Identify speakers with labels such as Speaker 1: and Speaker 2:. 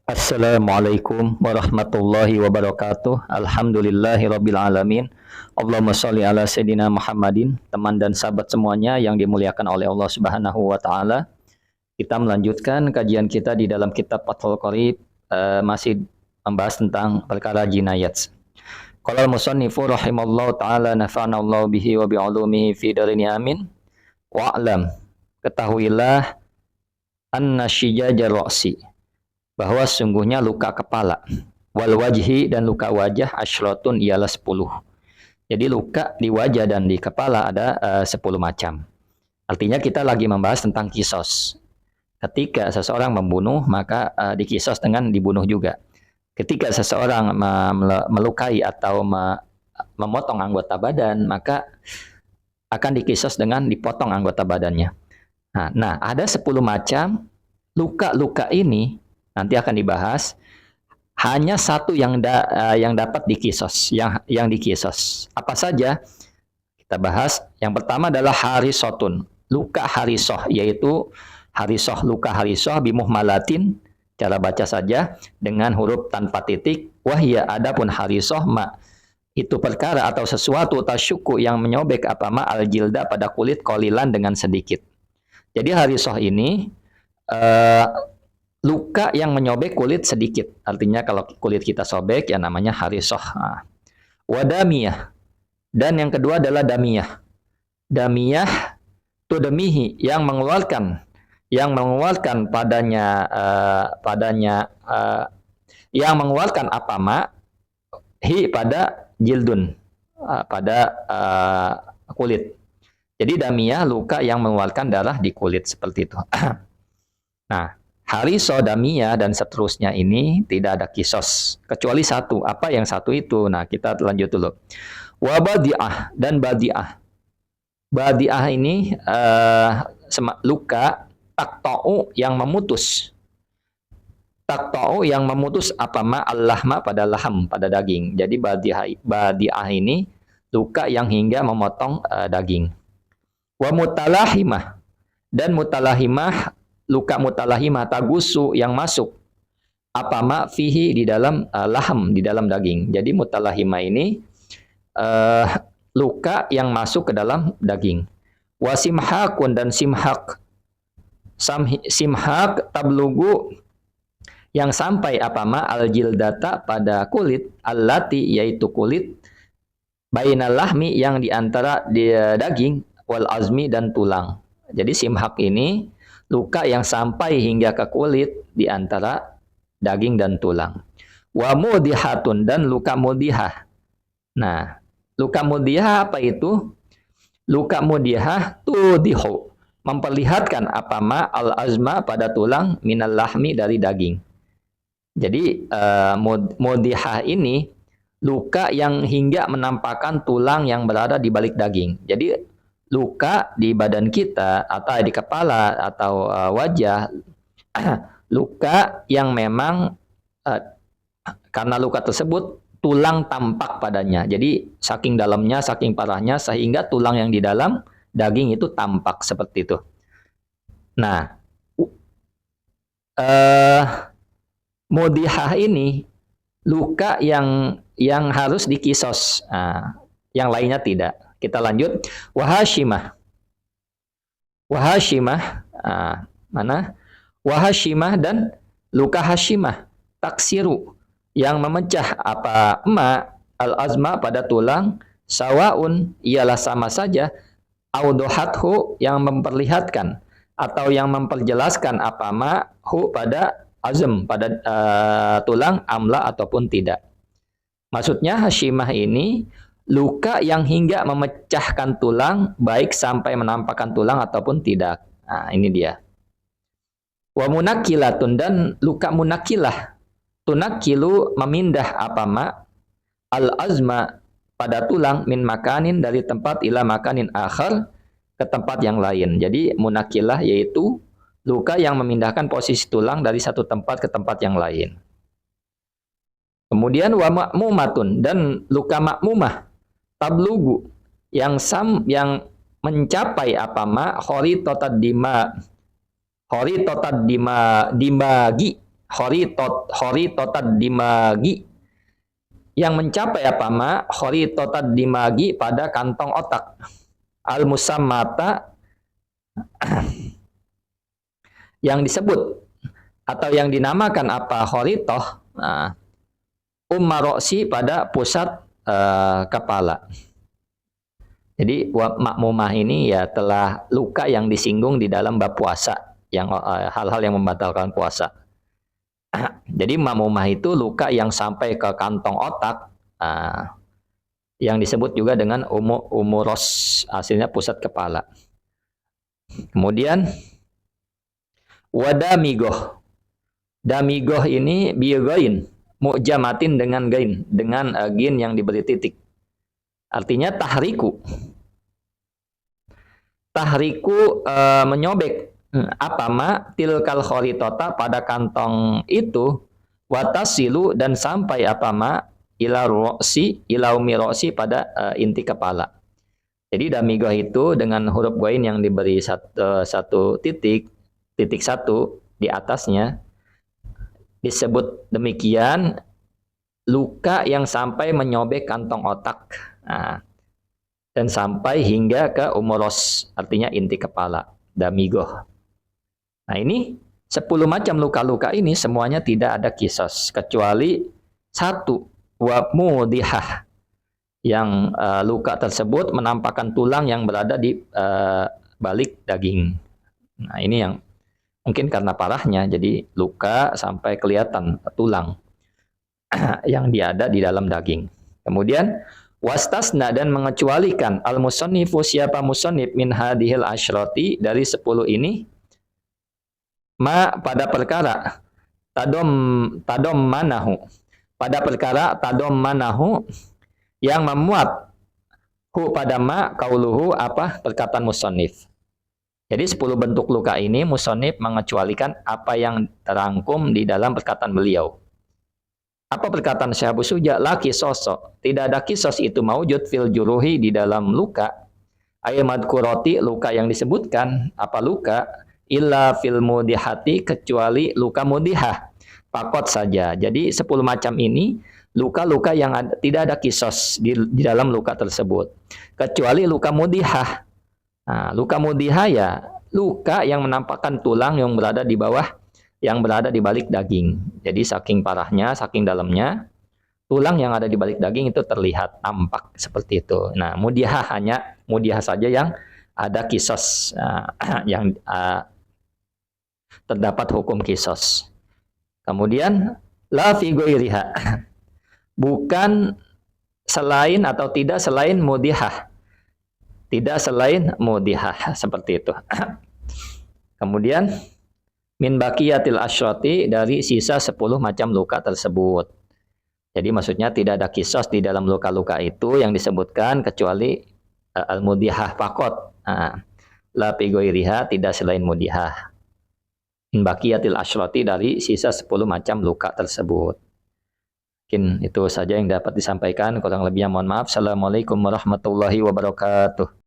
Speaker 1: Assalamualaikum warahmatullahi wabarakatuh. Alhamdulillahi rabbil alamin. Allahumma sholli ala sayyidina Muhammadin. Teman dan sahabat semuanya yang dimuliakan oleh Allah Subhanahu wa taala. Kita melanjutkan kajian kita di dalam kitab Fathul Qorib, masih membahas tentang perkara jinayat. Qala al-musannifu rahimallahu taala nafa'ana Allah bihi wa bi'ulumihi fi darini amin. Wa'lam, ketahuilah anna syijaja ra'si, bahwa sungguhnya luka kepala, wal wajhi, dan luka wajah, asyratun, ialah 10. Jadi luka di wajah dan di kepala ada 10 macam. Artinya kita lagi membahas tentang kisos. Ketika seseorang membunuh, maka dikisos dengan dibunuh juga. Ketika seseorang melukai atau memotong anggota badan, maka akan dikisos dengan dipotong anggota badannya. Nah, ada 10 macam luka-luka ini. Nanti akan dibahas. Hanya satu yang dapat dikisos, yang dikisos. Apa saja? Kita bahas. Yang pertama adalah harisotun, luka harisoh, yaitu harisoh, luka harisoh bimuhmalatin. Cara baca saja dengan huruf tanpa titik. Wahya, adapun harisoh ma, itu perkara atau sesuatu tasyuku yang menyobek al jilda, pada kulit, kolilan, dengan sedikit. Jadi harisoh ini luka yang menyobek kulit sedikit. Artinya kalau kulit kita sobek, ya namanya harisoh. Wadamiyah. Dan yang kedua adalah damiyah. Damiyah tudemihi, yang mengeluarkan yang mengeluarkan apama hi pada jildun, pada kulit. Jadi damiyah, luka yang mengeluarkan darah di kulit, seperti itu. Nah, hariso, damiyah, dan seterusnya ini tidak ada kisos. Kecuali satu. Apa yang satu itu? Nah, kita lanjut dulu. Wabadi'ah, dan badi'ah. Badi'ah ini luka takto'u, yang memutus. Takto'u, yang memutus apama al-lahma, pada laham, pada daging. Jadi badi'ah ini luka yang hingga memotong daging. Wa mutalahimah, dan mutalahimah, luka mutalahimah, tagusu, yang masuk apama fihi, di dalam laham, di dalam daging. Jadi mutalahimah ini luka yang masuk ke dalam daging. Wasimhakun, dan simhak. Simhak tablugu, yang sampai apama al-jildata, pada kulit, allati, yaitu kulit, bainal lahmi, yang diantara daging, wal azmi, dan tulang. Jadi simhak ini luka yang sampai hingga ke kulit, di antara daging dan tulang. Wa mudihatun, dan luka mudihah. Nah, luka mudihah apa itu? Luka mudihah tudihu, memperlihatkan apama al-azma, pada tulang, minal lahmi, dari daging. Jadi mudihah ini luka yang hingga menampakkan tulang yang berada di balik daging. Jadi luka di badan kita, atau di kepala, atau wajah, luka yang memang karena luka tersebut tulang tampak padanya. Jadi saking dalamnya, saking parahnya, sehingga tulang yang di dalam daging itu tampak, seperti itu. Nah, mudihah ini luka yang harus dikisos. Yang lainnya tidak. Kita lanjut. Wahashimah. Wahashimah. Mana? Wahashimah, dan luka hashimah. Taksiru, yang memecah al-azma, pada tulang. Sawaun, ialah sama saja. Audohathu, yang memperlihatkan atau yang memperjelaskan pada azm, pada tulang, amla, ataupun tidak. Maksudnya hashimah ini luka yang hingga memecahkan tulang, baik sampai menampakkan tulang ataupun tidak. Nah, ini dia. Wa munakilatun, dan luka munakilah. Tunakilu, memindah al-azma, pada tulang, min makanin, dari tempat, ila makanin akhar, ke tempat yang lain. Jadi munakilah yaitu luka yang memindahkan posisi tulang dari satu tempat ke tempat yang lain. Kemudian wa ma'mumatun, dan luka makmumah, tablugu, yang mencapai khoritotad dimagi, Khoritotad dimagi, yang mencapai apa ma? Khoritotad dimagi, pada kantong otak. Al musammata, yang disebut atau yang dinamakan apa? Khoritoh, nah, ummaroksi, pada pusat kepala. Jadi makmumah ini ya telah luka yang disinggung di dalam bab puasa, yang hal-hal yang membatalkan puasa. Jadi makmumah itu luka yang sampai ke kantong otak, yang disebut juga dengan umuros, hasilnya pusat kepala. Kemudian wadamigoh. Damigoh ini biyogain, mu'jamatin dengan gain, dengan gin yang diberi titik. Artinya tahriku. Tahriku menyobek apa ma tilkal khoritota, pada kantong itu, watasilu, dan sampai apa ma ila roksi, ila umi roksi, pada inti kepala. Jadi damigoh itu dengan huruf goin yang diberi satu titik satu di atasnya, disebut demikian luka yang sampai menyobek kantong otak, dan sampai hingga ke umuros, artinya inti kepala, damigoh. Nah ini 10 macam luka-luka ini semuanya tidak ada kisos, kecuali satu, wa mudihah, yang luka tersebut menampakkan tulang yang berada di balik daging. Nah ini yang mungkin karena parahnya, jadi luka sampai kelihatan tulang yang ada di dalam daging. Kemudian wastasna, dan mengecualikan al-musannifu, siapa musannif, min hadhil asyrati, dari 10 ini, ma, pada perkara tadom manahu, pada perkara tadom manahu, yang memuat hu pada ma kauluhu, apa perkataan musannif. Jadi 10 bentuk luka ini musannif mengecualikan apa yang terangkum di dalam perkataan beliau. Apa perkataan Syekh Abu Suja? La kisoso, tidak ada kisos itu maujud fil juruhi, di dalam luka. Ay madkuroti, luka yang disebutkan. Apa luka? Illa fil mudihati, kecuali luka mudihah. Pakot saja. Jadi 10 macam ini luka-luka yang tidak ada kisos di dalam luka tersebut. Kecuali luka mudihah. Nah, luka mudihah ya luka yang menampakkan tulang yang berada di bawah, yang berada di balik daging. Jadi saking parahnya, saking dalamnya, tulang yang ada di balik daging itu terlihat, nampak seperti itu. Nah, mudihah hanya mudihah saja yang ada kisos, yang terdapat hukum kisos. Kemudian la fi ghairiha, bukan selain atau tidak selain mudihah. Tidak selain mudihah, seperti itu. Kemudian min baqiyatil asyrati, dari sisa 10 macam luka tersebut. Jadi maksudnya tidak ada kisos di dalam luka-luka itu yang disebutkan, kecuali al-mudihah fakot. La fi ghairiha, tidak selain mudihah. Min baqiyatil asyrati, dari sisa 10 macam luka tersebut. Mungkin itu saja yang dapat disampaikan, kurang lebihnya mohon maaf. Assalamualaikum warahmatullahi wabarakatuh.